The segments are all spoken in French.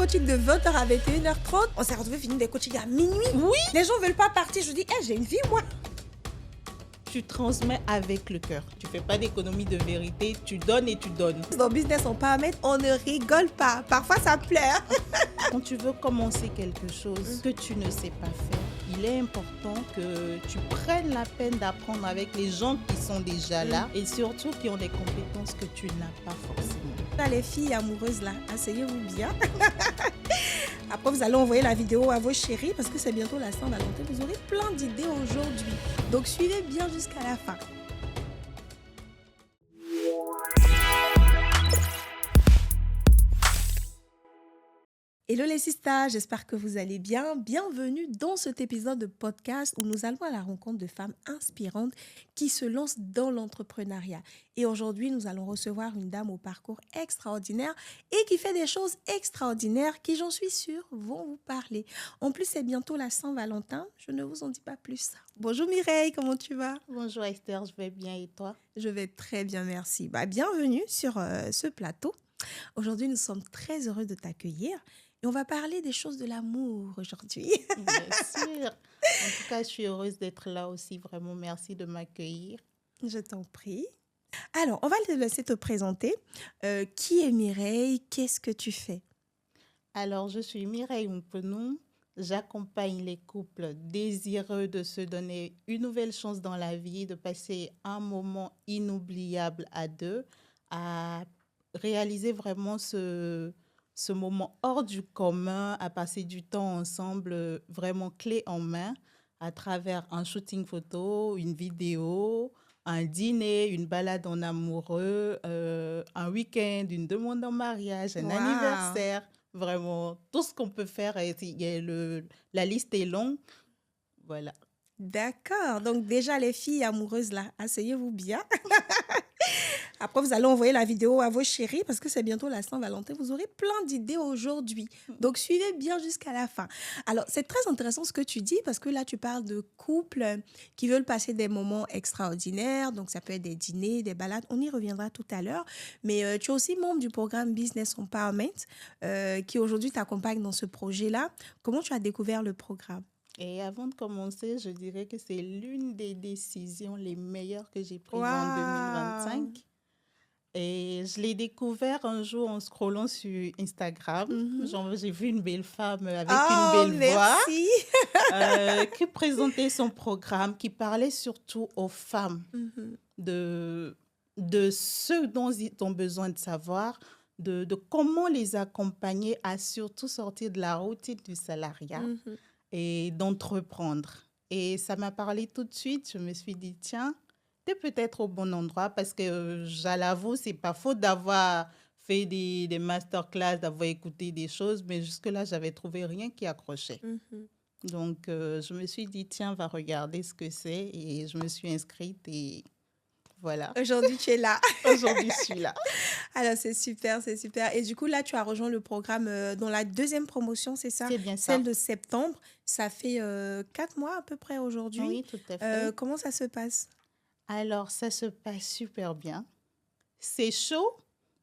coaching de 20h à 21h30. On s'est retrouvés finir des coachings à minuit. Oui. Les gens ne veulent pas partir. Je dis, j'ai une vie, moi. Tu transmets avec le cœur. Tu fais pas d'économie de vérité. Tu donnes et tu donnes. Dans Business Empowerment, on ne rigole pas. Parfois, ça pleure. Quand tu veux commencer quelque chose que tu ne sais pas faire, il est important que tu prennes la peine d'apprendre avec les gens qui sont déjà là et surtout qui ont des compétences que tu n'as pas forcément. Là, les filles amoureuses, là, asseyez-vous bien. Après, vous allez envoyer la vidéo à vos chéris parce que c'est bientôt la Saint-Valentin. Vous aurez plein d'idées aujourd'hui. Donc, suivez bien jusqu'à la fin. Hello les sisters, j'espère que vous allez bien. Bienvenue dans cet épisode de podcast où nous allons à la rencontre de femmes inspirantes qui se lancent dans l'entrepreneuriat. Et aujourd'hui, nous allons recevoir une dame au parcours extraordinaire et qui fait des choses extraordinaires qui, j'en suis sûre, vont vous parler. En plus, c'est bientôt la Saint-Valentin. Je ne vous en dis pas plus. Bonjour Mireille, comment tu vas? Bonjour Esther, je vais bien et toi? Je vais très bien, merci. Bienvenue sur ce plateau. Aujourd'hui, nous sommes très heureux de t'accueillir. Et on va parler des choses de l'amour aujourd'hui. Bien sûr. En tout cas, je suis heureuse d'être là aussi. Vraiment, merci de m'accueillir. Je t'en prie. Alors, on va te laisser te présenter. Qui est Mireille? Qu'est-ce que tu fais? Alors, je suis Mireille Mpenou. J'accompagne les couples désireux de se donner une nouvelle chance dans la vie, de passer un moment inoubliable à deux, à réaliser vraiment ce moment hors du commun, à passer du temps ensemble vraiment clé en main à travers un shooting photo, une vidéo, un dîner, une balade en amoureux, un week-end, une demande en mariage, un anniversaire. Vraiment, tout ce qu'on peut faire, la liste est longue. Voilà. D'accord. Donc déjà, les filles amoureuses, là, asseyez-vous bien. Après, vous allez envoyer la vidéo à vos chéris parce que c'est bientôt la Saint-Valentin. Vous aurez plein d'idées aujourd'hui. Donc, suivez bien jusqu'à la fin. Alors, c'est très intéressant ce que tu dis parce que là, tu parles de couples qui veulent passer des moments extraordinaires. Donc, ça peut être des dîners, des balades. On y reviendra tout à l'heure. Mais tu es aussi membre du programme Business Empowerment qui aujourd'hui t'accompagne dans ce projet-là. Comment tu as découvert le programme? Et avant de commencer, je dirais que c'est l'une des décisions les meilleures que j'ai prises en 2025. Et je l'ai découvert un jour en scrollant sur Instagram. Genre, j'ai vu une belle femme avec une belle voix qui présentait son programme, qui parlait surtout aux femmes de ce dont ils ont besoin de savoir, de comment les accompagner à surtout sortir de la routine du salariat et d'entreprendre. Et ça m'a parlé tout de suite. Je me suis dit, tiens, t'es peut-être au bon endroit parce que, je l'avoue, c'est pas faute d'avoir fait des masterclass, d'avoir écouté des choses, mais jusque-là, j'avais trouvé rien qui accrochait. Donc, je me suis dit, tiens, va regarder ce que c'est et je me suis inscrite et voilà. Aujourd'hui, tu es là. Aujourd'hui, je suis là. Alors, c'est super, c'est super. Et du coup, là, tu as rejoint le programme dans la deuxième promotion, c'est ça? C'est bien ça. Celle de septembre. Ça fait 4 mois à peu près aujourd'hui. Oui, tout à fait. Comment ça se passe? Alors, ça se passe super bien. C'est chaud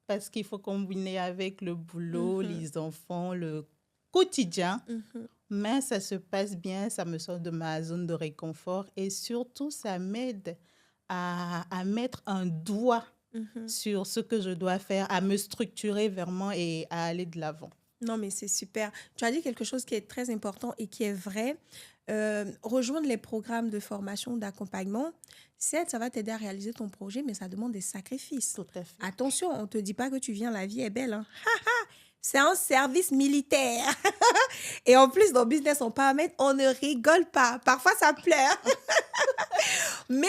parce qu'il faut combiner avec le boulot, les enfants, le quotidien. Mais ça se passe bien, ça me sort de ma zone de réconfort et surtout, ça m'aide à mettre un doigt sur ce que je dois faire, à me structurer vraiment et à aller de l'avant. Non, mais c'est super. Tu as dit quelque chose qui est très important et qui est vrai. Rejoindre les programmes de formation, d'accompagnement, certes, ça va t'aider à réaliser ton projet, mais ça demande des sacrifices. Tout à fait. Attention, on ne te dit pas que tu viens, la vie est belle. Hein. C'est un service militaire. Et en plus, dans Business Empowerment, on ne rigole pas. Parfois, ça pleure. Mais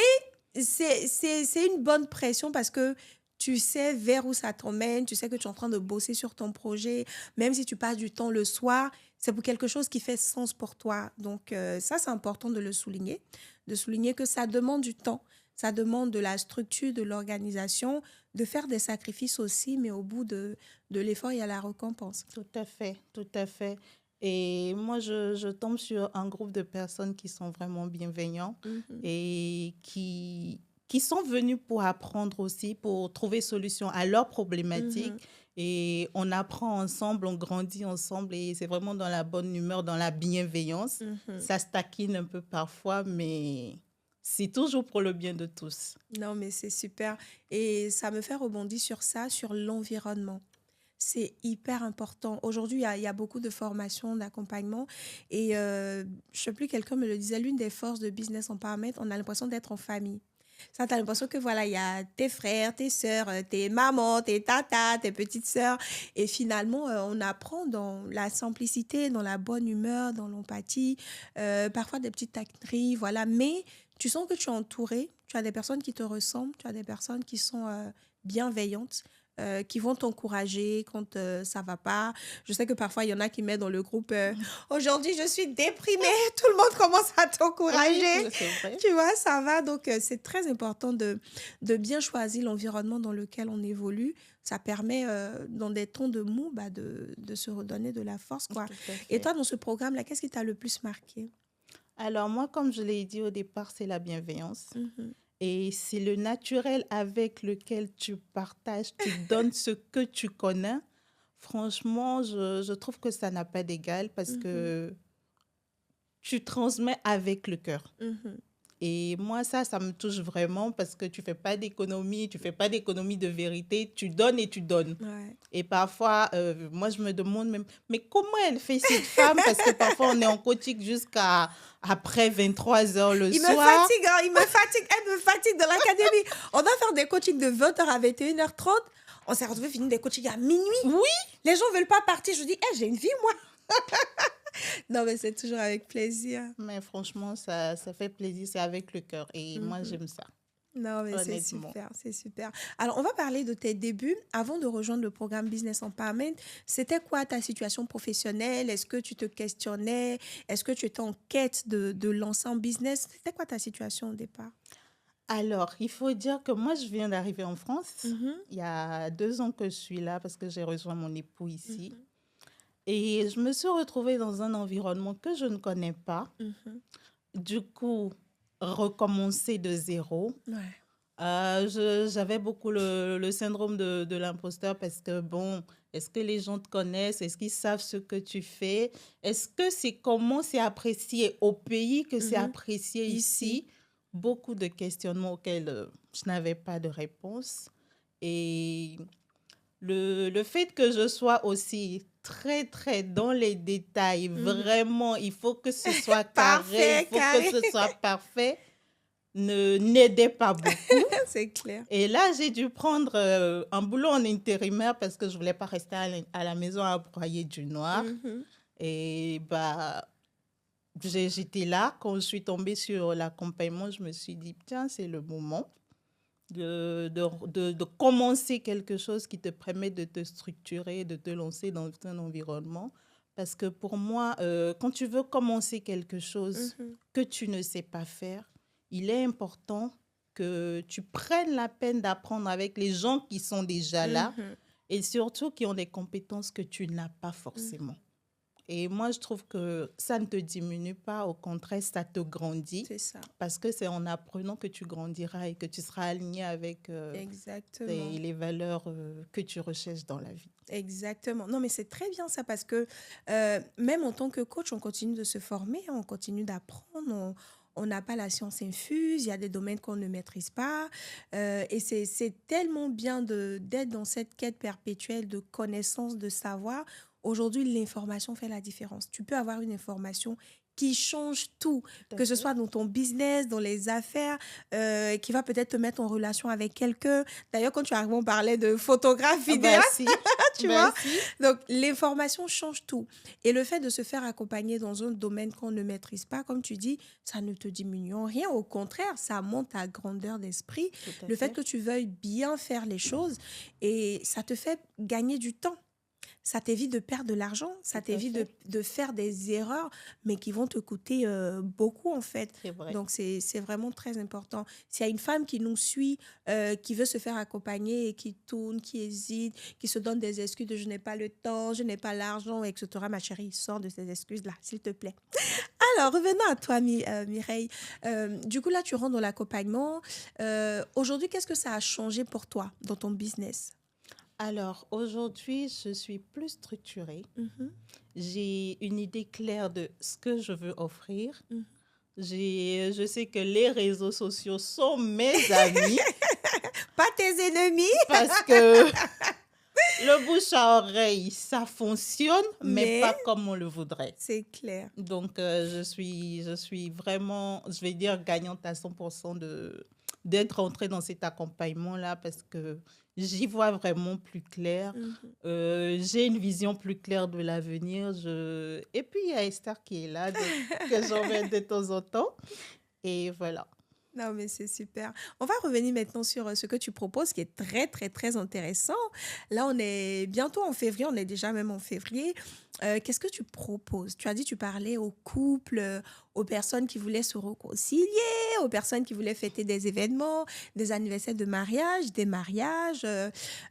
c'est une bonne pression parce que tu sais vers où ça t'emmène, tu sais que tu es en train de bosser sur ton projet, même si tu passes du temps le soir, c'est pour quelque chose qui fait sens pour toi. Donc, ça, c'est important de le souligner, de souligner que ça demande du temps, ça demande de la structure, de l'organisation, de faire des sacrifices aussi, mais au bout de l'effort, il y a la récompense. Tout à fait, tout à fait. Et moi, je tombe sur un groupe de personnes qui sont vraiment bienveillants et qui qui sont venus pour apprendre aussi, pour trouver solution à leurs problématiques. Et on apprend ensemble, on grandit ensemble et c'est vraiment dans la bonne humeur, dans la bienveillance. Ça se taquine un peu parfois, mais c'est toujours pour le bien de tous. Non, mais c'est super. Et ça me fait rebondir sur ça, sur l'environnement. C'est hyper important. Aujourd'hui, il y a beaucoup de formations, d'accompagnement. Et je ne sais plus, quelqu'un me le disait, l'une des forces de Business Empowerment, on a l'impression d'être en famille. Ça, tu as l'impression que voilà, il y a tes frères, tes sœurs, tes mamans, tes tatas, tes petites sœurs. Et finalement, on apprend dans la simplicité, dans la bonne humeur, dans l'empathie, parfois des petites taquineries, voilà. Mais tu sens que tu es entouré, tu as des personnes qui te ressemblent, tu as des personnes qui sont bienveillantes. Qui vont t'encourager quand ça va pas. Je sais que parfois, il y en a qui mettent dans le groupe aujourd'hui, je suis déprimée. Tout le monde commence à t'encourager. Oui, c'est vrai. Tu vois, ça va. Donc, c'est très important de bien choisir l'environnement dans lequel on évolue. Ça permet, dans des tons de mou, de se redonner de la force, quoi. Tout à Et fait. toi, dans ce programme-là, qu'est-ce qui t'a le plus marqué? Alors moi, comme je l'ai dit au départ, c'est la bienveillance. Mhm. Et c'est le naturel avec lequel tu partages, tu donnes ce que tu connais. Franchement, je trouve que ça n'a pas d'égal parce que tu transmets avec le cœur. Mhm. Et moi, ça me touche vraiment parce que tu fais pas d'économie, tu fais pas d'économie de vérité, tu donnes et tu donnes. Ouais. Et parfois, moi, je me demande même, mais comment elle fait cette femme? Parce que parfois, on est en coaching jusqu'à après 23 heures le Il me soir. fatigue, hein, il me fatigue, elle me fatigue dans l'académie. On doit faire des coachings de 20h à 21h30. On s'est retrouvé finir des coachings à minuit. Oui, Les gens veulent pas partir. Je dis, hey, j'ai une vie, moi. Non, mais c'est toujours avec plaisir. mais franchement, ça fait plaisir, c'est avec le cœur. Et moi, j'aime ça, Non, mais c'est honnêtement. super, c'est super. Alors, on va parler de tes débuts. Avant de rejoindre le programme Business Empowerment, c'était quoi ta situation professionnelle? Est-ce que tu te questionnais? Est-ce que tu étais en quête de lancer un business? C'était quoi ta situation au départ? Alors, il faut dire que moi, je viens d'arriver en France. Il y a 2 ans que je suis là parce que j'ai rejoint mon époux ici. Et je me suis retrouvée dans un environnement que je ne connais pas. Du coup, recommencer de zéro. Ouais. J'avais beaucoup le syndrome de l'imposteur parce que, bon, est-ce que les gens te connaissent? Est-ce qu'ils savent ce que tu fais? Est-ce que comment c'est apprécié au pays que c'est apprécié ici? Beaucoup de questionnements auxquels je n'avais pas de réponse. Et le fait que je sois aussi très, très dans les détails, vraiment, il faut que ce soit carré, Parfait, il faut carré. que ce soit parfait, n'aidait pas beaucoup. C'est clair. Et là, j'ai dû prendre un boulot en intérimaire parce que je ne voulais pas rester à la maison à broyer du noir. Et bah, j'étais là. Quand je suis tombée sur l'accompagnement, je me suis dit, tiens, c'est le moment de commencer quelque chose qui te permet de te structurer, de te lancer dans un environnement. Parce que pour moi, quand tu veux commencer quelque chose que tu ne sais pas faire, il est important que tu prennes la peine d'apprendre avec les gens qui sont déjà là et surtout qui ont des compétences que tu n'as pas forcément. Et moi, je trouve que ça ne te diminue pas, au contraire, ça te grandit. C'est ça. Parce que c'est en apprenant que tu grandiras et que tu seras aligné avec Exactement. les valeurs que tu recherches dans la vie. Exactement. Non, mais c'est très bien ça parce que même en tant que coach, on continue de se former, on continue d'apprendre, on n'a pas la science infuse, il y a des domaines qu'on ne maîtrise pas. Et c'est tellement bien d'être dans cette quête perpétuelle de connaissance, de savoir. Aujourd'hui, l'information fait la différence. Tu peux avoir une information qui change tout, que ce soit dans ton business, dans les affaires, qui va peut-être te mettre en relation avec quelqu'un. D'ailleurs, quand tu arrives, on parlait de photographe, vidéaste, tu vois. Donc, l'information change tout. Et le fait de se faire accompagner dans un domaine qu'on ne maîtrise pas, comme tu dis, ça ne te diminue en rien. Au contraire, ça monte ta grandeur d'esprit. Le fait que tu veuilles bien faire les choses et ça te fait gagner du temps. Ça t'évite de perdre de l'argent, ça t'évite de faire des erreurs, mais qui vont te coûter beaucoup, en fait. C'est vrai. Donc, c'est vraiment très important. S'il y a une femme qui nous suit, qui veut se faire accompagner et qui tourne, qui hésite, qui se donne des excuses de « je n'ai pas le temps, je n'ai pas l'argent », etc., ma chérie, sors de ces excuses-là, s'il te plaît. Alors, revenons à toi, Mireille. Du coup, là, tu rentres dans l'accompagnement. Aujourd'hui, qu'est-ce que ça a changé pour toi dans ton business? Alors, aujourd'hui, je suis plus structurée. Mhm, J'ai une idée claire de ce que je veux offrir. mhm. Je sais que les réseaux sociaux sont mes amis Pas tes ennemis, parce que le bouche à oreille, ça fonctionne, mais mais pas comme on le voudrait. c'est clair. Donc, je suis vraiment, je vais dire, gagnante à 100% d'être rentrée dans cet accompagnement-là parce que j'y vois vraiment plus clair. Mhm. J'ai une vision plus claire de l'avenir. Et puis, il y a Esther qui est là, donc, que j'emmène de temps en temps. Et voilà. Non, mais c'est super. On va revenir maintenant sur ce que tu proposes, qui est très, très, très intéressant. Là, on est bientôt en février, on est déjà même en février. Qu'est-ce que tu proposes? Tu as dit, tu parlais aux couples, aux personnes qui voulaient se réconcilier, aux personnes qui voulaient fêter des événements, des anniversaires de mariage, des mariages,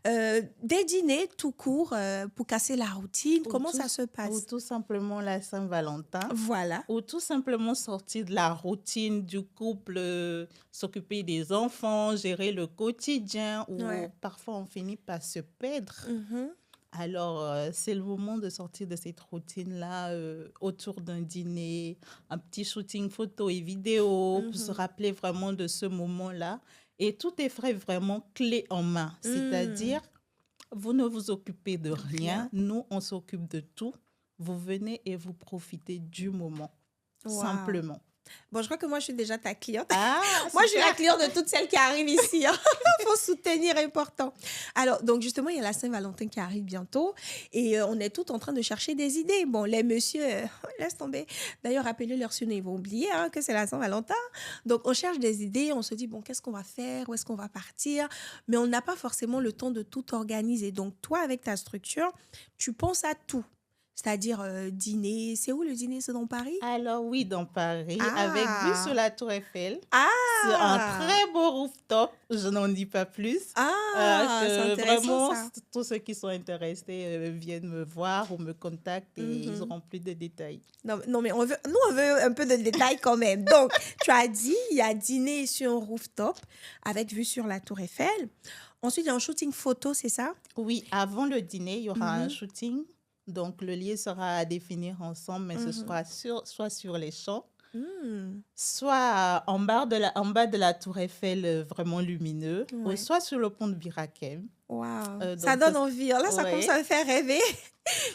des dîners tout court pour casser la routine. Ou Comment tout, ça se ou passe? tout simplement la Saint-Valentin. Voilà. Ou tout simplement sortir de la routine du couple, s'occuper des enfants, gérer le quotidien, ou Ouais. parfois on finit par se perdre. Mhm. Alors, c'est le moment de sortir de cette routine-là autour d'un dîner, un petit shooting photo et vidéo pour se Mhm. rappeler vraiment de ce moment-là. Et tout est fait vraiment clé en main. Mm. C'est-à-dire, vous ne vous occupez de rien, Rien. nous, on s'occupe de tout. Vous venez et vous profitez du moment, Waouh. simplement. Bon, je crois que moi, je suis déjà ta cliente. Ah, Moi, je suis la super! cliente de toutes celles qui arrivent ici. Il faut soutenir, important. Alors, donc, justement, il y a la Saint-Valentin qui arrive bientôt et on est tous en train de chercher des idées. Bon, les messieurs, laisse tomber. D'ailleurs, rappelez leur surnom, ils vont oublier que c'est la Saint-Valentin. Donc, on cherche des idées, on se dit, bon, qu'est-ce qu'on va faire? Où est-ce qu'on va partir? Mais on n'a pas forcément le temps de tout organiser. Donc, toi, avec ta structure, tu penses à tout. C'est-à-dire dîner. C'est où le dîner? C'est dans Paris? Alors oui, dans Paris, avec vue sur Ah! la Tour Eiffel, sur un Ah! très beau rooftop, je n'en dis pas plus. Ah! C'est Que intéressant vraiment, ça. tous ceux qui sont intéressés viennent me voir ou me contactent et ils Mhm. auront plus de détails. Non, non, mais nous, on veut un peu de détails quand même. Donc, tu as dit, il y a dîner sur un rooftop avec vue sur la Tour Eiffel. Ensuite, il y a un shooting photo, c'est ça? Oui, avant le dîner, il y aura un Mhm, shooting. Donc, le lieu sera à définir ensemble, mais ce mhm. sera soit sur les champs, Hmm. soit en bas de la Tour Eiffel, vraiment lumineux, ou Ouais. soit sur le pont de Birakem. Waouh. Ça Donc, donne envie, hein. Là, ça commence ouais. à me faire rêver.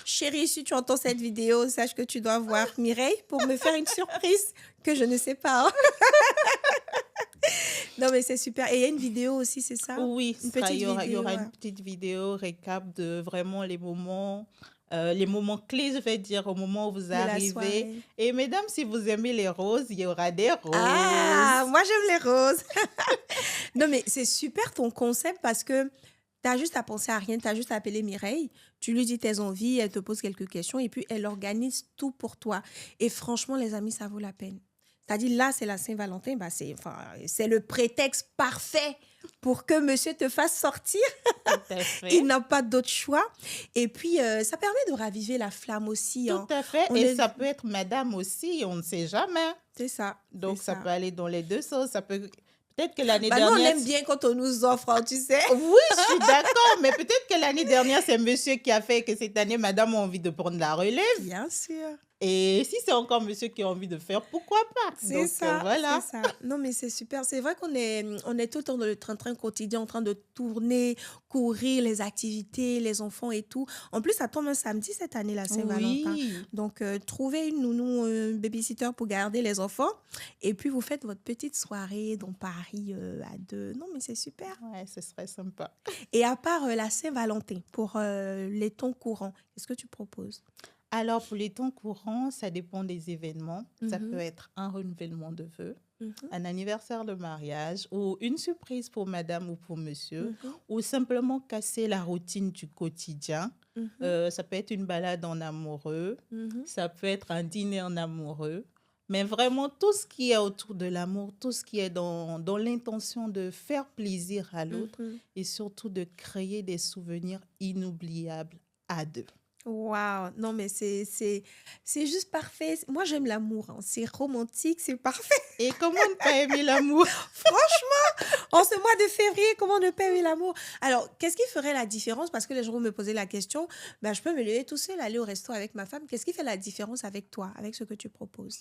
Chérie, si tu entends cette vidéo, sache que tu dois voir Mireille pour me faire une surprise que je ne sais pas, hein. Non, mais c'est super. Et il y a une vidéo aussi, c'est ça? Oui, Une petite il y vidéo, aura ouais. une petite vidéo récap de vraiment les moments clés, je vais dire, au moment où vous De la arrivez. soirée. Et mesdames, si vous aimez les roses, il y aura des Ah, roses. moi j'aime les roses. Non, mais c'est super ton concept parce que tu as juste à penser à rien, tu as juste à appeler Mireille, tu lui dis tes envies, elle te pose quelques questions et puis elle organise tout pour toi. Et franchement, les amis, ça vaut la peine. C'est-à-dire, là, c'est la Saint-Valentin, bah, c'est le prétexte parfait pour que monsieur te fasse sortir. Tout à Il fait. n'a pas d'autre choix. Et puis, ça permet de raviver la flamme aussi, Tout hein. à fait. On Et est... ça peut être madame aussi, on ne sait jamais. C'est ça, c'est Donc, ça ça. peut aller dans les deux sens. Ça peut... Peut-être que l'année Bah, nous, on dernière... aime bien quand on nous offre, hein, tu sais. Oui, je suis d'accord, mais peut-être que l'année dernière, c'est monsieur qui a fait que cette année, madame a envie de prendre la relève. Bien sûr. Et si c'est encore monsieur qui a envie de faire, pourquoi pas? C'est Donc, ça, c'est voilà. ça. Non, mais c'est super. C'est vrai on est tout le temps dans le train-train quotidien, en train de tourner, courir, les activités, les enfants et tout. En plus, ça tombe un samedi cette année, la Saint-Valentin. Oui, Donc, trouvez une nounou, un babysitter pour garder les enfants. Et puis, vous faites votre petite soirée dans Paris à deux. Non, mais c'est super. ouais, ce serait sympa. Et à part la Saint-Valentin, pour les temps courants, qu'est-ce que tu proposes? Alors, pour les temps courants, ça dépend des événements. Ça peut Mhm, être un renouvellement de vœux, mhm, un anniversaire de mariage ou une surprise pour madame ou pour monsieur, mhm, ou simplement casser la routine du quotidien. mhm, Ça peut être une balade en amoureux, mhm, ça peut être un dîner en amoureux, mais vraiment tout ce qui est autour de l'amour, tout ce qui est dans l'intention de faire plaisir à l'autre mhm. et surtout de créer des souvenirs inoubliables à deux. Waouh! Non, mais c'est juste parfait. Moi, j'aime l'amour, hein. C'est romantique, c'est parfait. Et comment ne pas aimer l'amour? Franchement, en ce mois de février, comment ne pas aimer l'amour? Alors, qu'est-ce qui ferait la différence? Parce que les gens vont me poser la question. Ben, je peux me lever tout seul, aller au resto avec ma femme. Qu'est-ce qui fait la différence avec toi, avec ce que tu proposes?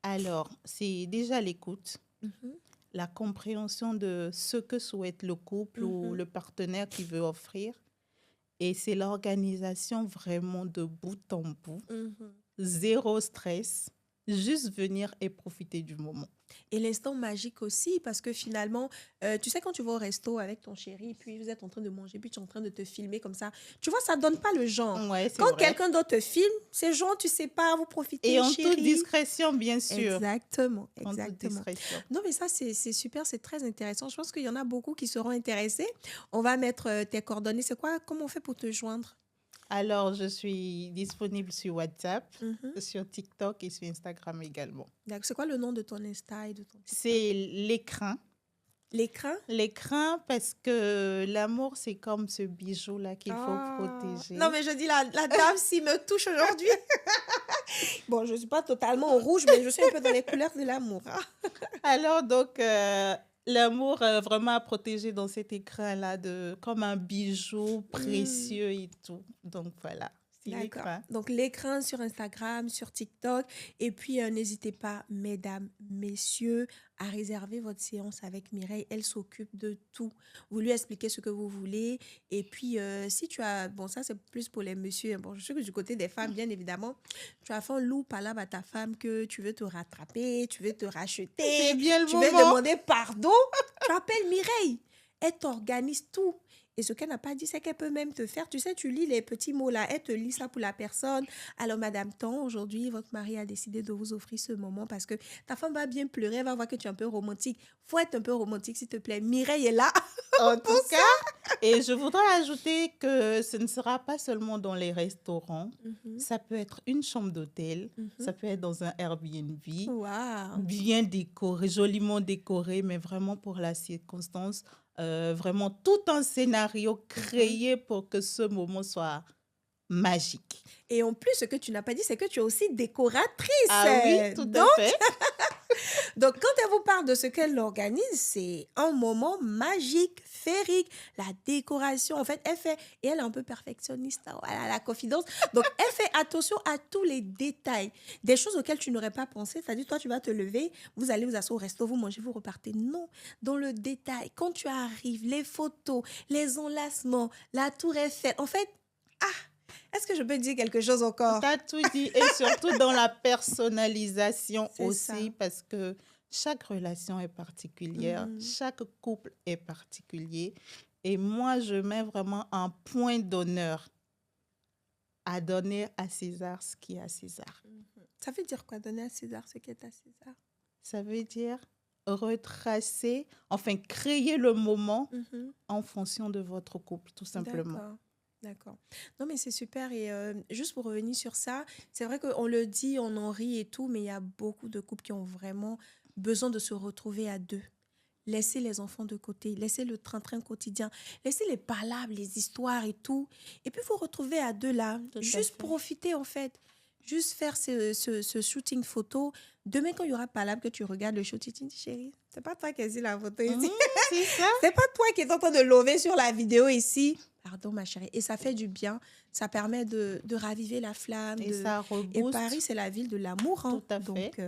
Alors, c'est déjà l'écoute, Mhm, la compréhension de ce que souhaite le couple ou mhm, le partenaire qui veut offrir. Et c'est l'organisation vraiment de bout en bout. mhm. Zéro stress. Juste venir et profiter du moment. Et l'instant magique aussi, parce que finalement, tu sais, quand tu vas au resto avec ton chéri, puis vous êtes en train de manger, puis tu es en train de te filmer comme ça, tu vois, ça donne pas le genre. Ouais, c'est Quand vrai. quelqu'un d'autre te filme, c'est genre, tu sais pas, vous Et profitez, en toute chéri. discrétion, bien sûr. Exactement, En toute exactement. discrétion. Non, mais ça, c'est super, c'est très intéressant. Je pense qu'il y en a beaucoup qui seront intéressés. On va mettre tes coordonnées. C'est quoi, comment on fait pour te joindre? Alors, je suis disponible sur WhatsApp, Mhm. sur TikTok et sur Instagram également. D'accord. C'est quoi le nom de ton Insta et de ton TikTok? C'est l'écran. L'écran? L'écran parce que l'amour, c'est comme ce bijou-là qu'il faut Ah. Non, protéger. mais je dis, la dame, s'il me touche aujourd'hui. Bon, je ne suis pas totalement au rouge, mais je suis un peu dans les couleurs de l'amour, hein. Alors, donc, l'amour vraiment à protéger dans cet écran-là, comme un bijou Hmm. précieux et tout. Donc, voilà, c'est D'accord. l'écran. Donc, l'écran sur Instagram, sur TikTok. Et puis, n'hésitez pas, mesdames, messieurs, à réserver votre séance avec Mireille. Elle s'occupe de tout. Vous lui expliquez ce que vous voulez. Et puis, si tu as... Bon, ça, c'est plus pour les messieurs, hein. Bon, je sais que du côté des femmes, bien évidemment, tu as fait un loup palabre à ta femme que tu veux te rattraper, tu veux te C'est racheter, bien le tu veux moment. demander pardon. Tu appelles Mireille. Elle t'organise tout. Et ce qu'elle n'a pas dit, c'est qu'elle peut même te faire, tu sais, tu lis les petits mots là, elle te lit ça pour la personne. Alors, Madame Tan, aujourd'hui, votre mari a décidé de vous offrir ce moment parce que ta femme va bien pleurer, elle va voir que tu es un peu romantique. Faut être un peu romantique, s'il te plaît. Mireille est là En pour tout ça. cas, et je voudrais ajouter que ce ne sera pas seulement dans les restaurants. Mhm, Ça peut être une chambre d'hôtel, mhm. ça peut être dans un Airbnb, Waouh. bien décoré, joliment décoré, mais vraiment pour la circonstance, vraiment tout un scénario Mhm. créé pour que ce moment soit magique. Et en plus, ce que tu n'as pas dit, c'est que tu es aussi décoratrice. Ah oui, tout à Donc, fait. Donc, quand elle vous parle de ce qu'elle organise, c'est un moment magique, féerique, la décoration. En fait, elle fait, et elle est un peu perfectionniste, hein, voilà, la confidence. Donc, elle fait attention à tous les détails, des choses auxquelles tu n'aurais pas pensé. C'est-à-dire, toi, tu vas te lever, vous allez vous asseoir au resto, vous mangez, vous repartez. Non, dans le détail, quand tu arrives, les photos, les enlacements, la tour Eiffel. En fait, est-ce que je peux dire quelque chose Tu encore? as tout dit, et surtout dans la personnalisation C'est aussi, ça. parce que chaque relation est particulière, Mhm. chaque couple est particulier. Et moi, je mets vraiment un point d'honneur à donner à César ce qui est à César. Mhm. Ça veut dire quoi, donner à César ce qui est à César? Ça veut dire retracer, enfin créer le moment Mhm. en fonction de votre couple, tout simplement. D'accord. D'accord. Non, mais c'est super. Et juste pour revenir sur ça, c'est vrai qu'on le dit, on en rit et tout, mais il y a beaucoup de couples qui ont vraiment besoin de se retrouver à deux. Laissez les enfants de côté, laissez le train-train quotidien, laissez les palabres, les histoires et tout. Et puis, vous retrouvez à deux là. Tout à Juste fait. profiter, en fait. Juste faire ce shooting photo. Demain, quand il y aura palabre, que tu regardes le shooting, tu dis, chérie, c'est pas toi qui as dit la photo ici. Mhm, c'est ça. C'est pas toi qui es en train de lever sur la vidéo ici. Pardon, ma chérie. Et ça fait du bien. Ça permet de raviver la flamme. Et De... ça Et Paris, rebooste. c'est la ville de l'amour, hein. Tout à fait. Donc,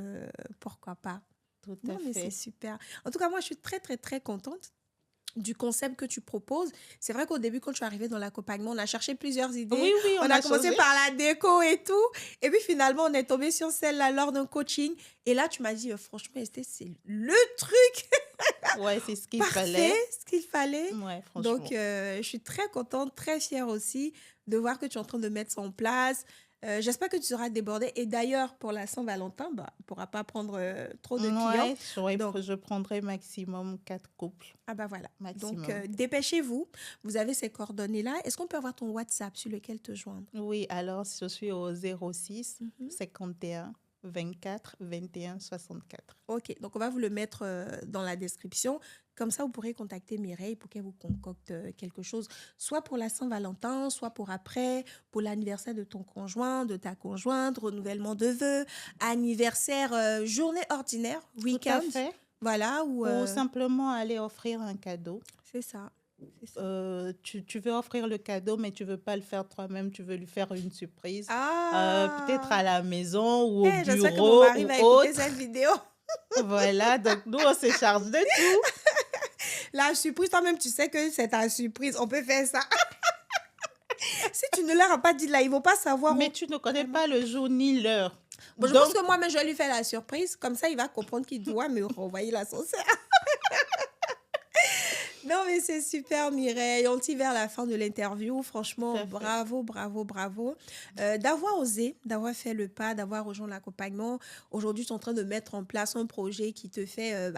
pourquoi pas? Tout à Non, mais c'est fait. super. En tout cas, moi, je suis très, très, très contente du concept que tu proposes. C'est vrai qu'au début, quand je suis arrivée dans l'accompagnement, on a cherché plusieurs idées. Oui, oui, On on a a commencé changé. par la déco et tout. Et puis finalement, on est tombé sur celle-là lors d'un coaching. Et là, tu m'as dit, franchement, Estée, c'est le truc Ouais, c'est ce qu'il parfait, fallait. ce qu'il fallait. Ouais, Donc, franchement. je suis très contente, très fière aussi de voir que tu es en train de mettre ça en place. J'espère que tu seras débordée. Et d'ailleurs, pour la Saint-Valentin, bah, on ne pourra pas prendre trop de clients. Ouais, Donc, je prendrai maximum 4 couples. ah bah voilà. Donc, Maximum. dépêchez-vous. Vous avez ces coordonnées-là. Est-ce qu'on peut avoir ton WhatsApp sur lequel te joindre? Oui, alors je suis au 06 Mhm. 51 24 21 64. Ok, donc on va vous le mettre dans la description. comme ça, vous pourrez contacter Mireille pour qu'elle vous concocte quelque chose, soit pour la Saint-Valentin, soit pour après, pour l'anniversaire de ton conjoint, de ta conjointe, renouvellement de vœux, anniversaire, journée ordinaire, Tout week-end. à fait. Voilà, Ou simplement aller offrir un cadeau. c'est ça. C'est ça. Tu veux offrir le cadeau, mais tu veux pas le faire toi-même, tu veux lui faire une surprise. Peut-être Ah, à la maison ou au j'espère que mon bureau mari ou va écouter autre. cette vidéo. Voilà, donc nous, on se charge de tout. La surprise, toi-même, tu sais que c'est ta surprise. On peut faire ça. Si tu ne leur as pas dit là, ils vont pas savoir Mais où. tu ne connais pas le jour ni l'heure. Bon, je pense Donc, que moi-même, je vais lui faire la surprise. Comme ça, il va comprendre qu'il doit me renvoyer la saucière. Non, mais c'est super, Mireille. On tire vers la fin de l'interview. tout Franchement, à fait. bravo, bravo, bravo. D'avoir osé, d'avoir fait le pas, d'avoir rejoint l'accompagnement. Aujourd'hui, tu es en train de mettre en place un projet qui te fait...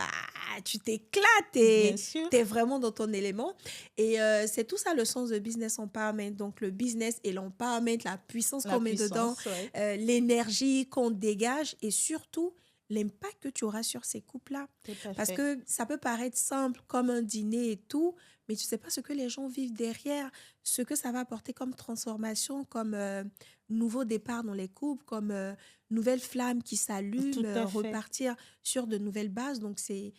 tu t'éclates et Bien sûr. tu es vraiment dans ton élément. Et c'est tout ça le sens de Business Empowerment. Donc, le business et l'empowerment, la puissance La qu'on met dedans, puissance, ouais. l'énergie qu'on dégage et surtout l'impact que tu auras sur ces couples-là. Tout à Parce fait. que ça peut paraître simple comme un dîner et tout, mais tu ne sais pas ce que les gens vivent derrière, ce que ça va apporter comme transformation, comme nouveau départ dans les couples, comme nouvelle flamme qui Tout s'allume, à fait. repartir sur de nouvelles bases. Donc, c'est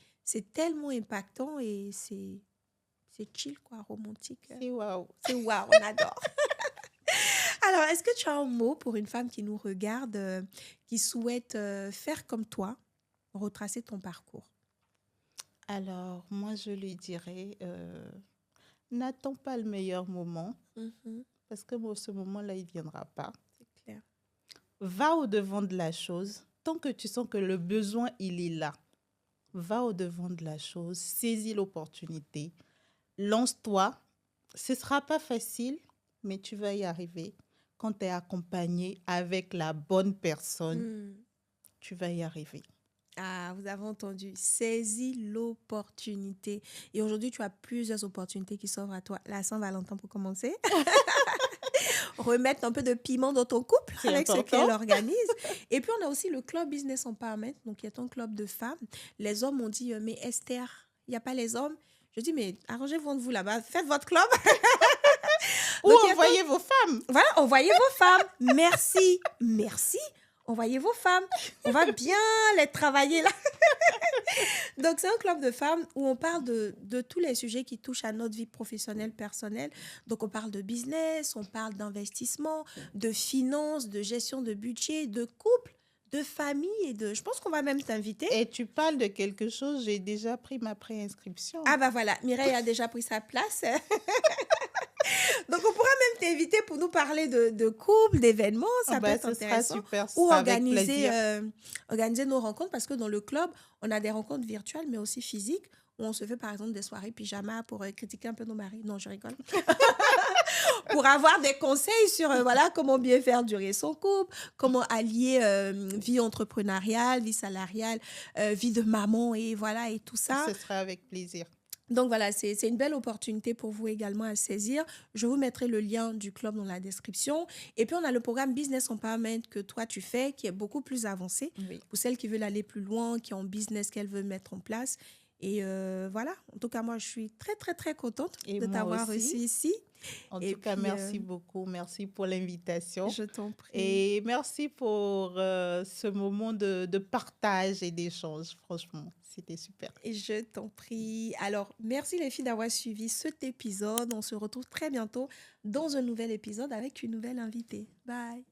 tellement impactant et c'est chill, quoi, romantique. C'est waouh. C'est waouh, on adore. Alors, est-ce que tu as un mot pour une femme qui nous regarde, qui souhaite faire comme toi, retracer ton parcours? Alors, moi, je lui dirais, n'attends pas le meilleur moment, Mhm, parce que ce moment-là, il ne viendra pas. c'est clair. Va au-devant de la chose. Tant que tu sens que le besoin, il est là, va au-devant de la chose, saisis l'opportunité, lance-toi. Ce ne sera pas facile, mais tu vas y arriver. Quand tu es accompagné avec la bonne personne, Hmm. tu vas y arriver. Ah, vous avez entendu, saisis l'opportunité. Et aujourd'hui, tu as plusieurs opportunités qui s'offrent à toi. La Saint-Valentin pour commencer. Remettre un peu de piment dans ton couple C'est avec ce important. qu'elle organise. Et puis, on a aussi le Club Business Empowerment, donc qui est un club de femmes. Les hommes m'ont dit, mais Esther, il n'y a pas les hommes. Je dis, mais arrangez-vous entre vous là-bas, faites votre club. Ou Donc, il y a envoyez vos femmes. Voilà, envoyez vos femmes. Merci, merci. Envoyez vos femmes. On va bien les travailler là. Donc, c'est un club de femmes où on parle de tous les sujets qui touchent à notre vie professionnelle, personnelle. Donc, on parle de business, on parle d'investissement, de finances, de gestion de budget, de couple, de famille et de... Je pense qu'on va même t'inviter. Et tu parles de quelque chose, j'ai déjà pris ma préinscription. Ah bah voilà, Mireille a déjà pris sa place. Donc, on pourra même t'inviter pour nous parler de couple, d'événements. Ça peut être Ce sera intéressant. super, ce Ou sera avec organiser, plaisir. organiser nos rencontres parce que dans le club, on a des rencontres virtuelles mais aussi physiques où on se fait par exemple des soirées pyjama pour critiquer un peu nos maris. Non, je rigole. Pour avoir des conseils sur voilà, comment bien faire durer son couple, comment allier vie entrepreneuriale, vie salariale, vie de maman et voilà et tout ça. Ce sera avec plaisir. Donc voilà, c'est une belle opportunité pour vous également à saisir. Je vous mettrai le lien du club dans la description. Et puis on a le programme Business Empowerment que toi tu fais, qui est beaucoup plus avancé Oui. pour celles qui veulent aller plus loin, qui ont un business qu'elles veulent mettre en place. Et voilà, en tout cas moi je suis très très très contente Et de moi t'avoir aussi. reçu ici. En Et tout cas, puis, merci beaucoup. Merci pour l'invitation. Je t'en prie. Et merci pour ce moment de partage et d'échange. Franchement, c'était super. Et je t'en prie. Alors, merci les filles d'avoir suivi cet épisode. On se retrouve très bientôt dans un nouvel épisode avec une nouvelle invitée. Bye.